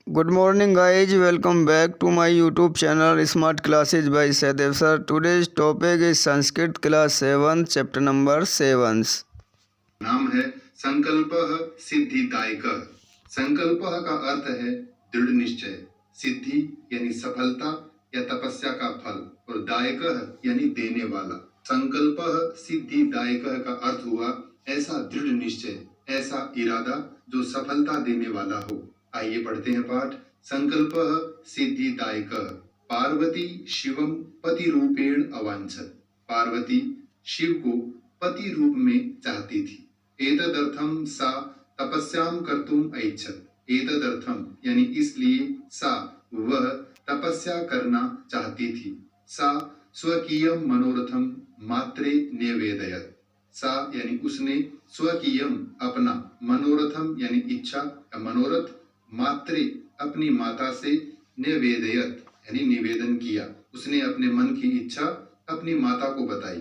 Good morning, guys. Welcome back to my YouTube channel Smart Classes by Sadev Sir. Today's topic is Sanskrit class 7, chapter number 7. नाम है संकल्पः सिद्धिदायकः। संकल्पः का अर्थ है दृढ़ निश्चय, सिद्धि यानी सफलता या तपस्या का फल, और दायकः यानी देने वाला। संकल्पः सिद्धिदायकः का अर्थ हुआ ऐसा दृढ़ निश्चय, ऐसा इरादा जो सफलता देने वाला हो। आइए पढ़ते हैं पाठ। संकल्पः सिद्धिदायकः। पार्वती शिवम पति रूपेण अवांछत। पार्वती शिव को पति रूप में चाहती थी। एतदर्थम सा तपस्याम कर्तुम ऐच्छत। एतदर्थम यानी इसलिए सा वह तपस्या करना चाहती थी। सा स्वकीयम मनोरथम मात्रे निवेदयत। सा यानी उसने स्वकीयम अपना, मनोरथम यानी इच्छा या मनोरथ, मात्रे अपनी माता से निवेदयत यानी निवेदन किया। उसने अपने मन की इच्छा अपनी माता को बताई।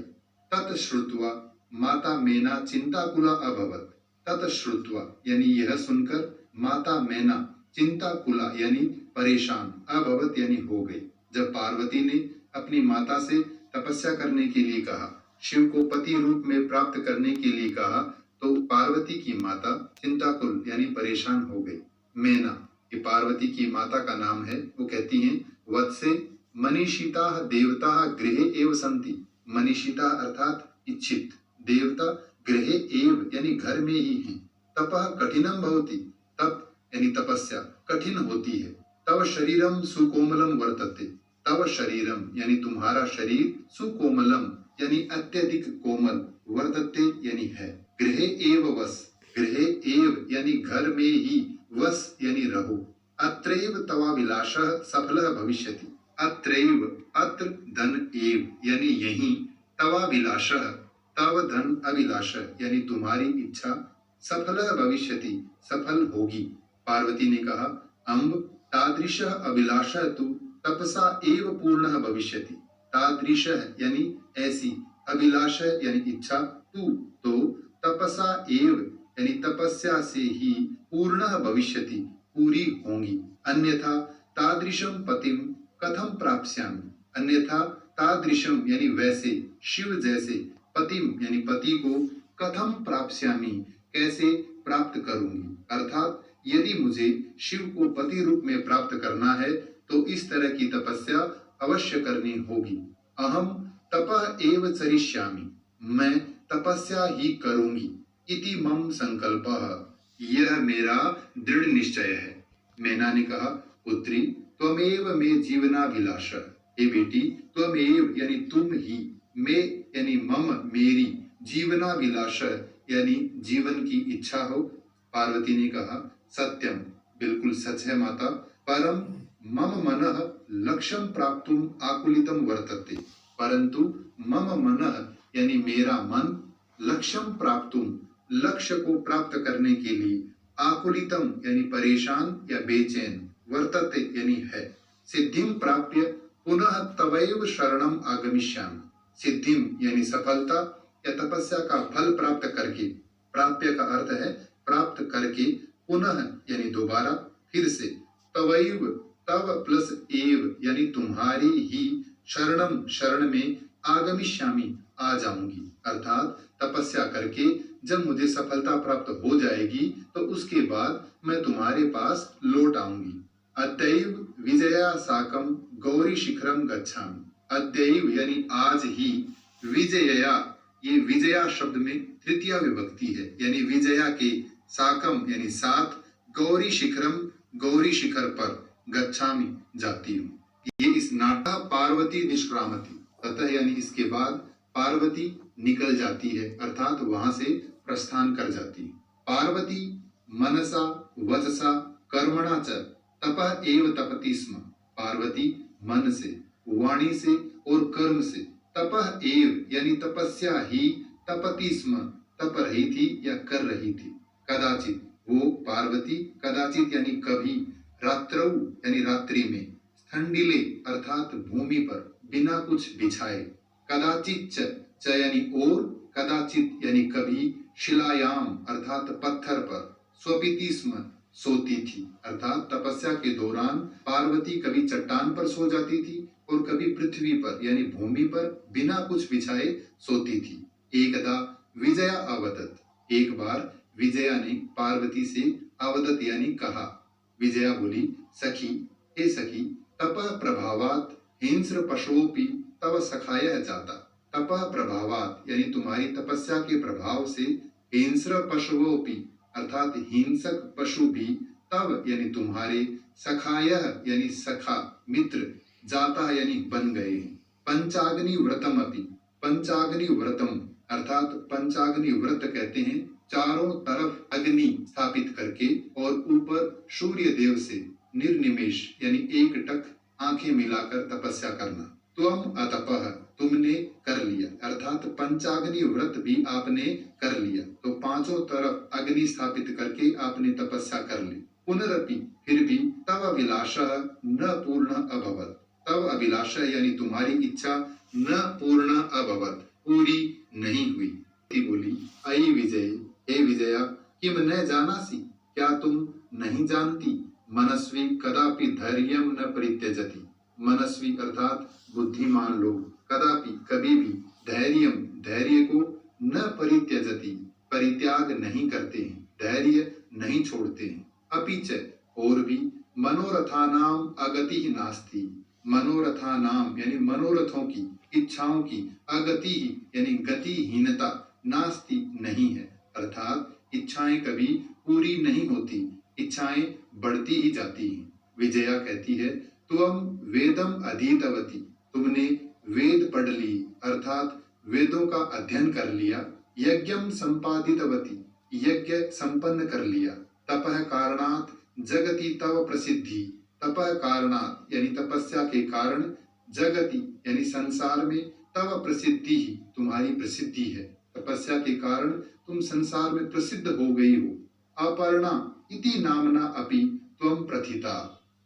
ततश्रुत्वा माता मेना चिंताकुला अभवत। ततश्रुत्वा यानी यह सुनकर माता मेना चिंताकुला यानी परेशान, अभवत यानी हो गई। जब पार्वती ने अपनी माता से तपस्या करने के लिए कहा, शिव को पति रूप में प्राप्त करने के लिए कहा, तो पार्वती की माता चिंताकुल यानी परेशान हो गई। मेना ये पार्वती की माता का नाम है। वो कहती हैं, वत्से मनीषिता देवता गृहे एव संति। मनीषिता अर्थात इच्छित, देवता गृहे एव यानी घर में ही हैं। तपः कठिनम भवति। तप यानी तपस्या कठिन होती है। तव शरीरम सुकोमलम वर्तते। तव शरीरम यानी तुम्हारा शरीर, सुकोमलम यानी अत्यधिक कोमल, वर्तते यानी है। गृहे एव वस। गृहे एव यानी घर में ही, वस यानी रहो। अत्रैव तवाभिलाषः सफलः भविष्यति। अत्रैव अत्र धन एव यानी यही, तवाभिलाषः तव धन अभिलाष यानी तुम्हारी इच्छा, सफलः भविष्यति सफल होगी। पार्वती ने कहा, अम्ब तादृशः अभिलाषः तु तपसा एव पूर्णः भविष्यति। तादृशः यानी ऐसी, अभिलाषः यानी इच्छा, तू तो तपसा एव यानी तपस्या से ही, पूर्णः भविष्यति पूरी होंगी। अन्यथा तादृशम पतिम कथम प्राप्स्यामि। अन्यथा तादृशम यानी वैसे, शिव जैसे, पतिम यानी पति को, कथम प्राप्स्यामि कैसे प्राप्त करूंगी। अर्थात यदि मुझे शिव को पति रूप में प्राप्त करना है तो इस तरह की तपस्या अवश्य करनी होगी। अहम तपः एव चरिष्यामि। मैं तपस्या ही करूंगी। इति मम संकल्पः। यह मेरा दृढ़ निश्चय है। मैना ने कहा, पुत्री त्वमेव मे जीवनाभिलाषः। हे बेटी, त्वमेव यानी तुम ही, मे यानी मम मेरी, जीवनाभिलाषः यानी जीवन की इच्छा हो। पार्वती ने कहा, सत्यम बिल्कुल सच है माता। परम मम मनः लक्ष्यम प्राप्तुम आकुलितम वर्तते। परंतु मम मनः यानी मेरा मन, लक्ष्यम प्राप्तुम लक्ष्य को प्राप्त करने के लिए, आकुलितम यानी परेशान या बेचैन, वर्तते यानी है। सिद्धिम प्राप्य पुनः तवैव शरणम आगमिष्यामि। सिद्धिम यानी सफलता या तपस्या का फल प्राप्त करके, प्राप्य का अर्थ है प्राप्त करके, पुनः यानी दोबारा, फिर से, तवैव तव प्लस एव यानी तुम्हारी ही, शरणम शरण में, आगमिष्यामि आ जाऊंगी। अर्थात तपस्या करके जब मुझे सफलता प्राप्त हो जाएगी तो उसके बाद मैं तुम्हारे पास लौट आऊंगी। अद्यैव विजया साकम गौरी शिखरम गच्छामि। अद्यैव यानी आज ही, विजया ये विजया शब्द में तृतीया विभक्ति है, यानी विजया के, साकम यानी साथ, गौरी शिखरम गौरी शिखर पर, गच्छामि जाती हूँ। ये इस नाटक पार्वती निष्क्रामति, अतः यानी इसके बाद पार्वती निकल जाती है, अर्थात वहां से प्रस्थान कर जाती है। पार्वती मनसा वचसा कर्मणा च तपः एव तपति स्म। पार्वती मन से, वाणी से और कर्म से, तपः एव यानी तपस्या ही, तपति स्म तप रही थी या कर रही थी। कदाचित वो पार्वती, कदाचित यानी कभी, रात्रौ यानी रात्रि में, स्थंडिले अर्थात भूमि पर, बिना कुछ बिछाए। कदाचित च यानी और, कदाचित यानी कभी, शिलायाम अर्थात पत्थर पर, स्वपिति स्म सोती थी, अर्थात तपस्या के दौरान पार्वती कभी चट्टान पर सो जाती थी और कभी पृथ्वी पर यानी भूमि पर बिना कुछ बिछाए सोती थी। एकदा विजया अवदत, एक बार विजया ने पार्वती से अवदत यानी कहा। विजया बोली, सखी, हे सखी, तपः प्रभावात हिंस्र पशुओपि तव सखायः जाता। तपः प्रभावात यानी तुम्हारी तपस्या के प्रभाव से हिंस्र पशुओपि अर्थात हिंसक पशु भी तब यानी तुम्हारे सखायः यानी सखा मित्र जाता यानी बन गए हैं। पंचाग्नि व्रतम अपि, पंचाग्नि व्रतम अर्थात पंचाग्नि व्रत कहते हैं चारों तरफ अग्नि स्थापित करके और ऊपर सूर्य देव से निर्निमेष यानी एक टक आंखें मिलाकर तपस्या करना। त्वम अतपः, तुमने कर लिया, अर्थात पंचाग्नि व्रत भी आपने कर लिया, तो पांचों तरफ अग्नि स्थापित करके आपने तपस्या कर ली। पुनरपि, फिर भी, तव अभिलाषः न पूर्ण अभवत, तव अभिलाषा यानी तुम्हारी इच्छा न पूर्ण अभवत, पूरी नहीं हुई। बोली, अयि विजय, हे विजया, किम न जानासि, क्या तुम नहीं जानती, मनस्वी कदापि धैर्यम न परित्यजति, मनस्वी अर्थात बुद्धिमान लोग, कदापि कभी भी, धैर्यम धैर्य को, न परित्यजति परित्याग नहीं करते हैं, धैर्य नहीं छोड़ते हैं। अपिच और भी, मनोरथानाम अगति ही नास्ति, मनोरथानाम यानी मनोरथों की, इच्छाओं की, अगति ही यानी गतिहीनता, नास्ति नहीं है, अर्थात इच्छाएं कभी पूरी नहीं होती, इच्छाएं बढ़ती ही जाती हैं। विजया कहती है, तुम वेदम अधीतवती, तुमने वेद पढ़ ली, अर्थात वेदों का अध्ययन कर लिया। यज्ञम संपादितवती, यज्ञ संपन्न कर लिया। तपः कारणात् जगति तव प्रसिद्धि, तपः कारणात् यानी तपस्या के कारण, जगति यानी संसार में, तव प्रसिद्धि ही तुम्हारी प्रसिद्धि है, तपस्या के कारण तुम संसार में प्रसिद्ध हो गई हो। अपर्णा इति नामना अपि त्वं प्रथिता,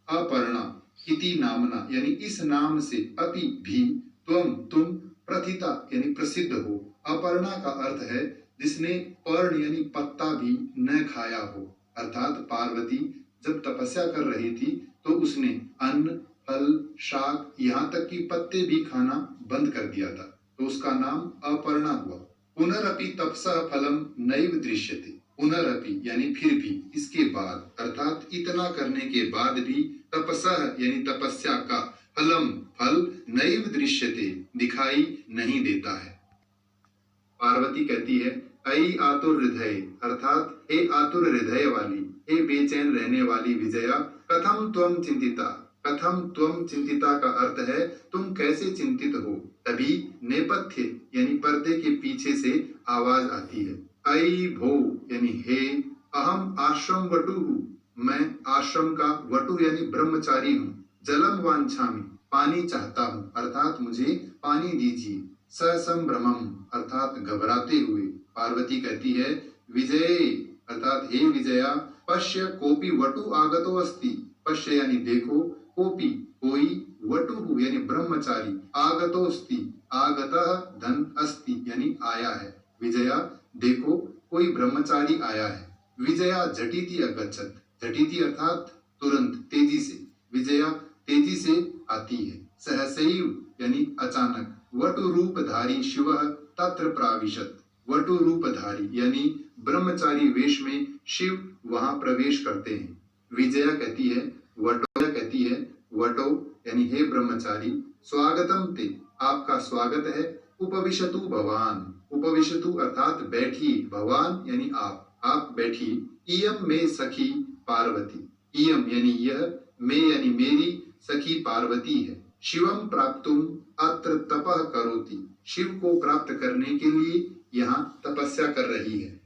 अपर्णा इति नामना यानी इस नाम से, अपि भी, तुम प्रथिता यानी प्रसिद्ध हो। अपर्णा का अर्थ है जिसने पर्ण यानी पत्ता भी न खाया हो, अर्थात पार्वती जब तपस्या कर रही थी तो उसने अन्न, फल, शाक, यहाँ तक कि पत्ते भी खाना बंद कर दिया था, तो उसका नाम अपर्णा हुआ। पुनरपि तपसः फलम नैव दृश्यते, पुनरपि यानी फिर भी, इसके बाद, अर्थात इतना करने के बाद भी, तपसः यानी तपस्या का, फलम फल, नैव दृश्यते दिखाई नहीं देता है। पार्वती कहती है, अयि आतुर हृदय, अर्थात हे आतुर हृदय वाली, हे बेचैन रहने वाली विजया, कथम त्वम चिंतिता, कथम त्वम चिंतिता का अर्थ है तुम कैसे चिंतित हो। तभी नेपथ्य यानी पर्दे के पीछे से आवाज आती है, अयि भो यानी हे, अहम आश्रम वटु हूँ, मैं आश्रम का वटु यानी ब्रह्मचारी हूँ। जलम वांछामि, पानी चाहता हूँ, अर्थात मुझे पानी दीजिए। ससंभ्रमम अर्थात घबराते हुए। पार्वती कहती है, विजय अर्थात हे विजया, पश्य कोपि वटु आगतो अस्ति, पश्य यानी देखो, कोपि कोई, वटु यानी ब्रह्मचारी, आगतो अस्ति आगतः धन अस्ति यानी आया है। विजया देखो कोई ब्रह्मचारी आया है। विजया झटिति अगच्छत, झटिति अर्थात तुरंत, तेजी से, विजया तेजी से आती है। सहसैव यानी अचानक, वटु रूपधारी शिवः तत्र प्राविशत, वटु रूपधारी यानी ब्रह्मचारी वेश में शिव वहां प्रवेश करते हैं। विजया कहती है, वटो यानी हे ब्रह्मचारी, स्वागतम ते, आपका स्वागत है। उपविशतु भवान, उपविशतु अर्थात बैठिए, भवान यानी आप बैठिए। इयम में सखी पार्वती, इयम यानी यह, में यानी मेरी, सखी पार्वती है। शिवम प्राप्तुम अत्र तपः करोति, शिव को प्राप्त करने के लिए यहाँ तपस्या कर रही है।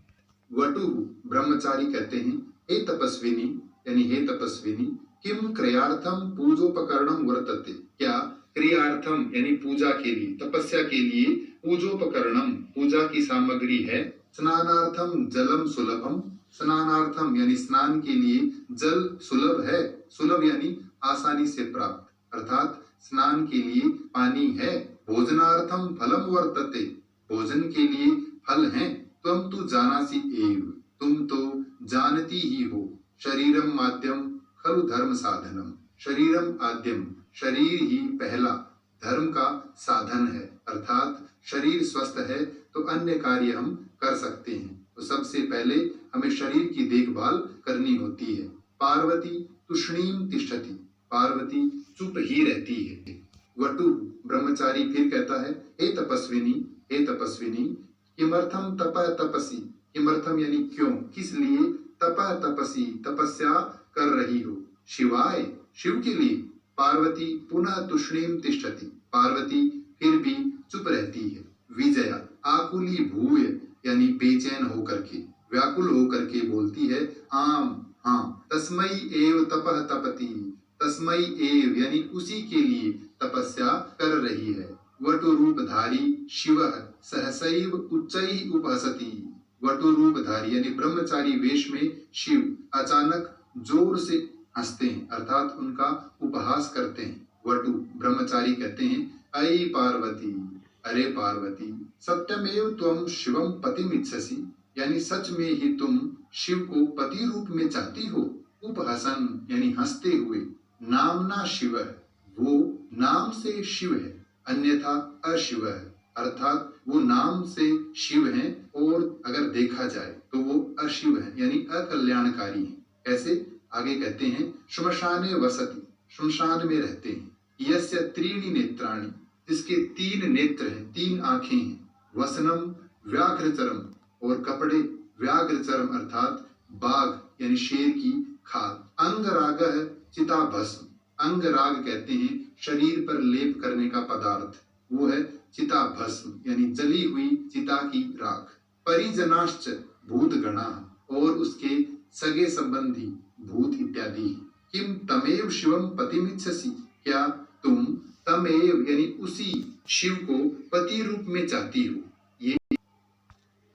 वटु ब्रह्मचारी कहते हैं, हे तपस्विनी यानी हे तपस्विनी, किम क्रियार्थम पूजोपकरणम वर्तते, क्या क्रियार्थम यानी पूजा के लिए, तपस्या के लिए, पूजोपकरणम पूजा की सामग्री है। स्नानार्थम जलम सुलभम, स्नानार्थम यानी स्नान के लिए जल सुलभ है, सुलभ यानी आसानी से प्राप्त, अर्थात स्नान के लिए पानी है। भोजनार्थम फलम वर्तते, भोजन के लिए फल हैं। त्वम तु जानासि एव, तुम तो जानती ही हो। शरीरम माध्यम खलु धर्म साधनम। शरीरम आद्यम, शरीर ही पहला धर्म का साधन है, अर्थात शरीर स्वस्थ है तो अन्य कार्य हम कर सकते हैं। तो सबसे पहले हमें शरीर की देखभाल करनी होती है। पार्वती तुष्णीम तिष्ठति, पार्वती चुप ही रहती है। वटु ब्रह्मचारी फिर कहता है, हे तपस्विनी, हे तपस्विनी, किमर्थम तपः तपसी, किमर्थम यानी क्यों, किस लिए, तपः तपसी तपस्या कर रही हो, शिवाय शिव के लिए। पार्वती पुनः तुष्णीम तिष्ठति, पार्वती फिर भी चुप रहती है। विजया आकुली भूय यानी बेचैन होकर के, व्याकुल होकर के बोलती है, आम हाँ, तस्मई एव तपः तपति, तस्मई एव यानी उसी के लिए तपस्या कर रही है। वटु रूपधारी शिवः सहसैव उच्चैः उपहसति, वटु रूपधारी यानी ब्रह्मचारी वेश में शिव अचानक जोर से हंसते हैं, अर्थात उनका उपहास करते हैं। वटु ब्रह्मचारी कहते हैं, अयि पार्वती, अरे पार्वती, सत्यमेव त्वं शिवम पतिमिच्छसि, यानी सच में ही तुम शिव को पति रूप में चाहती हो। उपहसन यानी हंसते हुए। नामना शिव, वो नाम से शिव है, अन्यथा अशिव है, अर्थात वो नाम से शिव हैं और अगर देखा जाए तो वो अशिव है यानी अकल्याणकारी है। कैसे, आगे कहते हैं, श्मशाने वसति, श्मशान में रहते हैं। यस्य त्रीणि नेत्राणि, जिसके 3 नेत्र हैं, 3 आंखें हैं। वसनम व्याघ्रचरम, और कपड़े व्याघ्रचरम अर्थात बाघ यानी शेर की खाल। अंगराग है चिताभस्म, अंगराग कहते हैं शरीर पर लेप करने का पदार्थ, वो है चिताभस्म यानी जली हुई चिता की राख। परिजनाश्च भूतगणा, और उसके सगे संबंधी भूत इत्यादि। किम तमेव शिवम पतिमिच्छसि, क्या तुम तमेव यानी उसी शिव को पति रूप में चाहती हो। ये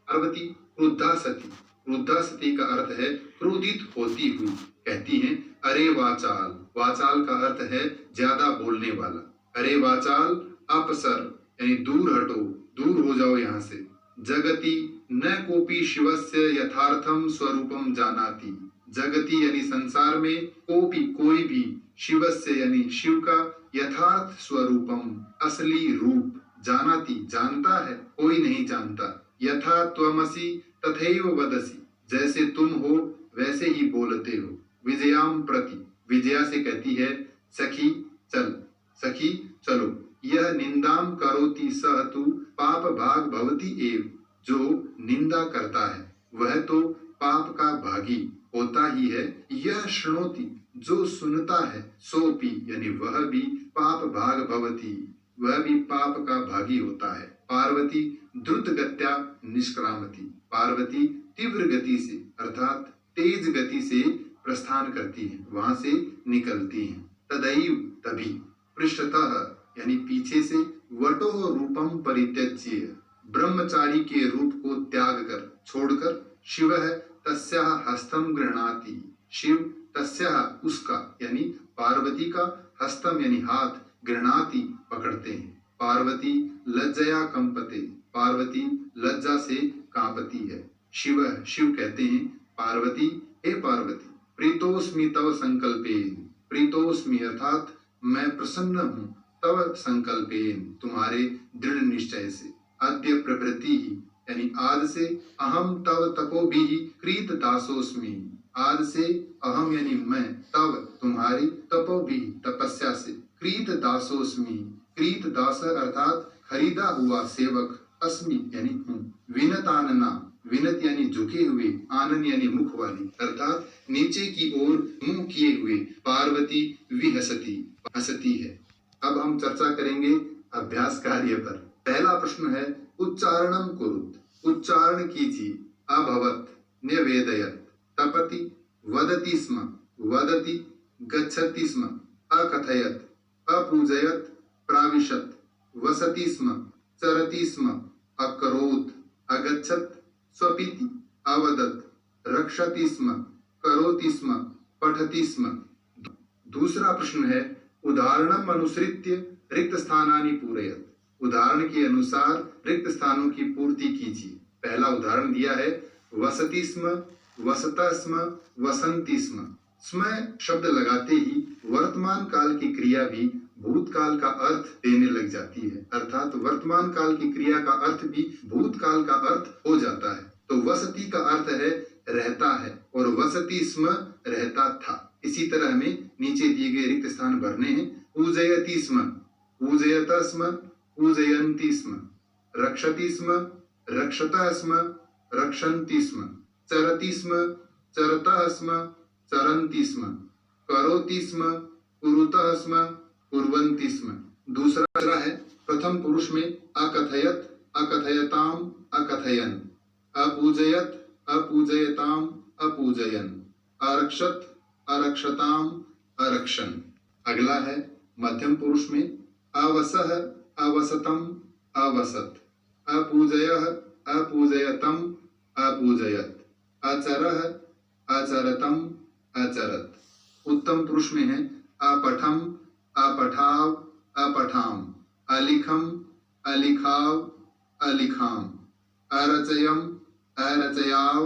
पार्वती क्रुद्धा सती, क्रुद्धा सती का अर्थ है क्रोधित होती हुई, कहती हैं, अरे वाचाल, वाचाल का अर्थ है ज्यादा बोलने वाला। अरे वाचाल अपसर यानी दूर हटो, दूर हो जाओ यहाँ से। जगति न कोपी शिवस्य यथार्थम स्वरूपम जानाति, जगति यानी संसार में, कोपी कोई भी, शिवस्य यानी शिव का, यथार्थ स्वरूपम असली रूप, जानाति जानता है, कोई नहीं जानता। यथा त्वमसि तथैव वदसि, जैसे तुम हो वैसे ही बोलते हो। विजयाम प्रति, विजया से कहती है, सखी चल, सखी चलो। यह निंदाम करोति सह तु पाप भाग भवति एव, जो निंदा करता है वह तो पाप का भागी होता ही है। यह श्रृणोति, जो सुनता है, सोपि यानी वह भी पाप भाग भवति, वह भी पाप का भागी होता है। पार्वती द्रुत गत्या निष्क्रामति, पार्वती तीव्र गति से अर्थात तेज गति से प्रस्थान करती है, वहां से निकलती हैं। तदैव तभी, पृष्ठतः यानी पीछे से, वटोः रूपम परित्यज्य, ब्रह्मचारी के रूप को त्याग कर छोड़कर, शिवः तस्याः हस्तम गृह्णाति, शिव तस्याः उसका यानी पार्वती का, हस्तम यानी हाथ, गृह्णाति पकड़ते हैं। पार्वती लज्जया कंपते, पार्वती लज्जा से कांपती है। शिव, शिव कहते हैं, पार्वती हे पार्वती, प्रीतोस्मि तव संकल्पेन, प्रीतोस्मि अर्थात मैं प्रसन्न हूँ, तव संकल्पेन तुम्हारे दृढ़ निश्चय से। अद्य प्रभृति ही यानी आज से, अहम तव तपोभिः क्रीत दासोस्मि, आज से अहम यानी मैं, तव तुम्हारी, तपोभिः तपस्या से, क्रीत दासोस्मि, क्रीत दास अर्थात खरीदा हुआ सेवक, अस्मि यानी हूँ। विनतानना, विनत यानी झुके हुए, आनन यानी मुख वाली अर्थात नीचे की ओर मुंह किए हुए। पार्वती विहसती, हंसती है। अब हम चर्चा करेंगे अभ्यास कार्य पर। पहला प्रश्न है, उच्चारणम कुरुत, उच्चारण कीजिए। अभवत, न्यवेदयत, तपति, वदति स्म, वदति, गच्छति स्म, अकथयत, अपूजयत, प्राविशत, वसति स्म, चरति स्म, अकरोत्, अगच्छत, स्वपिति, अवदत्, रक्षति स्म, करोति स्म, पठति स्म। दूसरा प्रश्न है, उदाहरणम अनुसृत्य रिक्त स्थानानि पूरयत, उदाहरण के अनुसार रिक्त स्थानों की पूर्ति कीजिए। पहला उदाहरण दिया है, वसति स्म वसता स्म, वसंती स्म। स्म शब्द लगाते ही वर्तमान काल की क्रिया भी भूतकाल का अर्थ देने लग जाती है, अर्थात वर्तमान काल की क्रिया का अर्थ भी भूतकाल का अर्थ हो जाता है। तो वसती का अर्थ है रहता है और वसती स्म रहता था। इसी तरह हमें नीचे दिए गए रिक्त स्थान भरने हैं। पूजयति स्म, पूजयता स्म, पूजयन्ति स्म। रक्षति स्म, रक्षता स्म, रक्षन्ति स्म। चरति स्म, चरतः स्म, चरन्ति स्म। करोति स्म, कुरुतः स्म, कुर्वन्ति स्म। दूसरा है प्रथम पुरुष में अकथयत, अकथयताम, अकथयन। अपूजयत, अपूजयताम, अपूजयन। अरक्षत, अरक्षताम, अरक्षन। अगला है मध्यम पुरुष में अवसह, अवसतम, अवसत। अपूजयः, अपूजयतम, अपूजयत। अचरः, अचरतम, अचरत। उत्तम पुरुष में है अपठम, अपठाव, अपठाम। अलिखम, अलिखाव, अलिखाम। अरचयम, अरचयाव,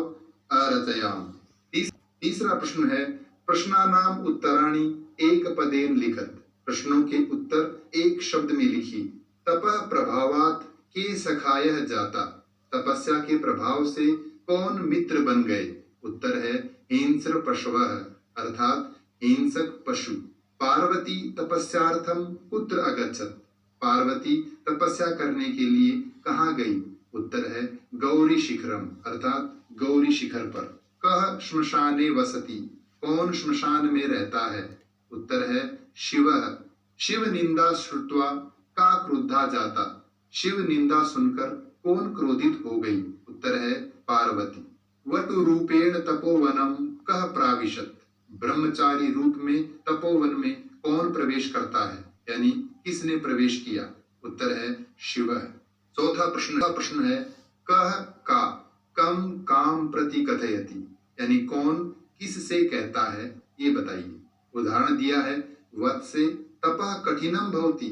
अरचयाम। तीसरा प्रश्न है प्रश्नानाम उत्तराणि एक पदेन लिखत। प्रश्नों के उत्तर एक शब्द में लिखिए। तपः प्रभावात के सखायः जाता। तपस्या के प्रभाव से कौन मित्र बन गए? उत्तर है हिंस्र पशवः, अर्थात हिंसक पशु। पार्वती तपस्यार्थम कुत्र अगच्छत। पार्वती तपस्या करने के लिए कहाँ गई? उत्तर है गौरी शिखरम, अर्थात गौरी शिखर पर। कह श्मशाने वसति। कौन श्मशान में रहता है? उत्तर है शिवः। शिव निंदा श्रुत्वा का क्रुद्धा जाता। शिव निंदा सुनकर कौन क्रोधित हो गई? उत्तर है पार्वती। वटु रूपेण तपोवनम कह प्राविशत। ब्रह्मचारी रूप में तपोवन में कौन प्रवेश करता है, यानी किसने प्रवेश किया? उत्तर है शिव। चौथा प्रश्न है कह का कम काम प्रति कथयति, यानी कौन किस से कहता है, ये बताइए। उदाहरण दिया है वत्से तपः कठिनम भवति।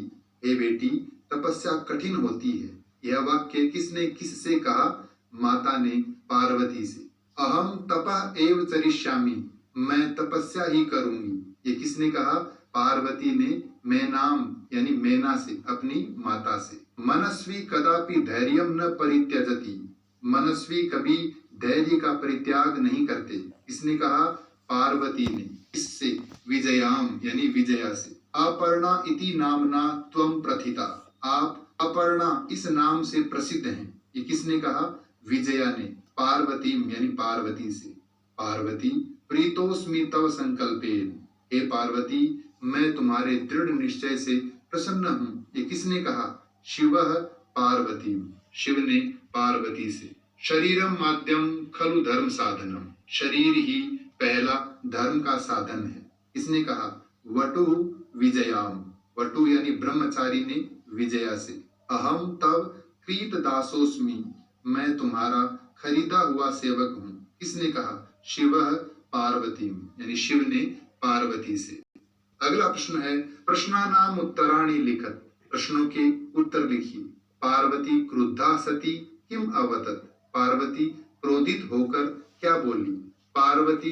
हे बेटी तपस्या कठिन होती है। यह वाक्य किसने किस से कहा? माता ने पार्वती से। अहम तपः एव चरिष्यामि। मैं तपस्या ही करूंगी। ये किसने कहा? पार्वती ने मैनाम यानी मैना से, अपनी माता से। मनस्वी कदापि धैर्यम न परित्यजति। मनस्वी कभी धैर्य का परित्याग नहीं करते। किसने कहा? पार्वती ने। इससे विजयाम यानी विजया से। अपर्णा इति नामना त्वम प्रथिता। आप अपर्णा इस नाम से प्रसिद्ध हैं। ये किसने कहा? विजया ने। पार्वती यानी पार्वती से। पार्वती प्रीतोस्मि तव संकल्पेन। हे पार्वती मैं तुम्हारे दृढ़ निश्चय से प्रसन्न हूँ। ये किसने कहा? शिवः पार्वती। शिव ने पार्वती से। शरीरम माध्यम खलु धर्म साधनम। शरीर ही पहला धर्म का साधन है। किसने कहा? वटु विजयाम। वटु यानी ब्रह्मचारी ने विजया से। अहम तव क्रीत दासोस्मि। मैं तुम्हारा खरीदा हुआ सेवक हूँ। किसने कहा? शिवः पार्वती यानी शिव ने पार्वती से। अगला प्रश्न है प्रश्नानाम उत्तराणि लिखत। प्रश्नों के उत्तर लिखिए। पार्वती क्रुद्धा सती किम अवतत। पार्वती क्रोधित होकर क्या बोली? पार्वती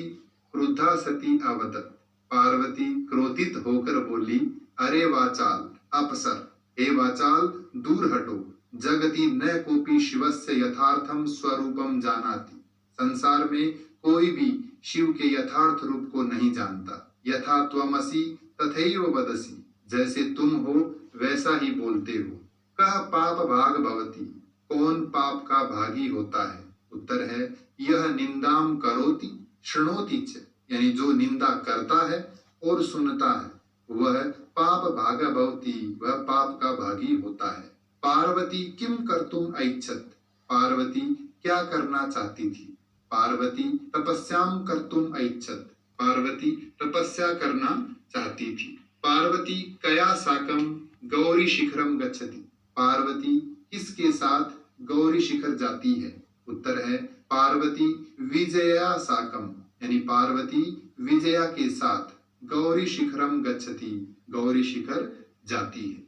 क्रुद्धा सती अवतत। पार्वती क्रोधित होकर बोली अरे वाचाल अपसर। हे वाचाल दूर हटो। जगति न कोपी शिवस्य यथार्थम स्वरूपम जानाति। संसार में कोई भी शिव के यथार्थ रूप को नहीं जानता। यथा त्वमसि तथैव वदसि। जैसे तुम हो वैसा ही बोलते हो। कह पाप भाग भवति। कौन पाप का भागी होता है? उत्तर है यह निंदाम करोति शृणोति च। यानी जो निंदा करता है और सुनता है वह पाप भागा भवति, वह पाप का भागी होता है। पार्वती किम कर्तुम ऐच्छत। पार्वती क्या करना चाहती थी? पार्वती तपस्याम कर्तुम ऐच्छत। पार्वती तपस्या करना चाहती थी। पार्वती कया साकम गौरी शिखरम गच्छति। पार्वती किसके साथ गौरी शिखर जाती है? उत्तर है पार्वती विजया साकम, यानी पार्वती विजया के साथ गौरी शिखरम गच्छति, गौरी शिखर जाती है।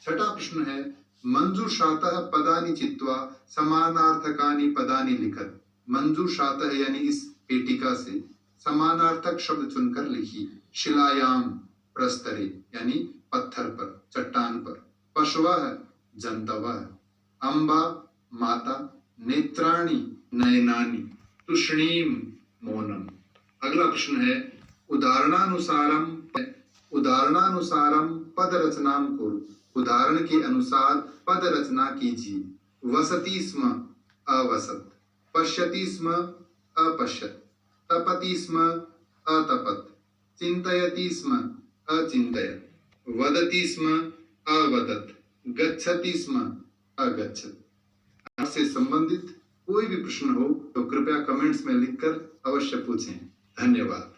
छठा प्रश्न है मंजूषातः पदानि चित्वा समानार्थकानि पदानि लिखत। मंजूषातः यानी इस पेटिका से समानार्थक शब्द चुनकर लिखिए। शिलायाम प्रस्तरे यानी पत्थर पर, चट्टान पर। पशवः जंतवः। अम्बा माता। नेत्राणि नयनानि। तुष्णीम मौनम। अगला प्रश्न है उदाहरणानुसारम पद रचनाम कुरु। उदाहरण के अनुसार पद रचना कीजिए। वसति स्म अवसत। पश्यति स्म अपश्यत। तपति स्म अतपत। चिंतयति स्म अचिंतयत। वदति स्म अवदत। गच्छति स्म अगच्छत। आपसे संबंधित कोई भी प्रश्न हो तो कृपया कमेंट्स में लिखकर अवश्य पूछें। धन्यवाद।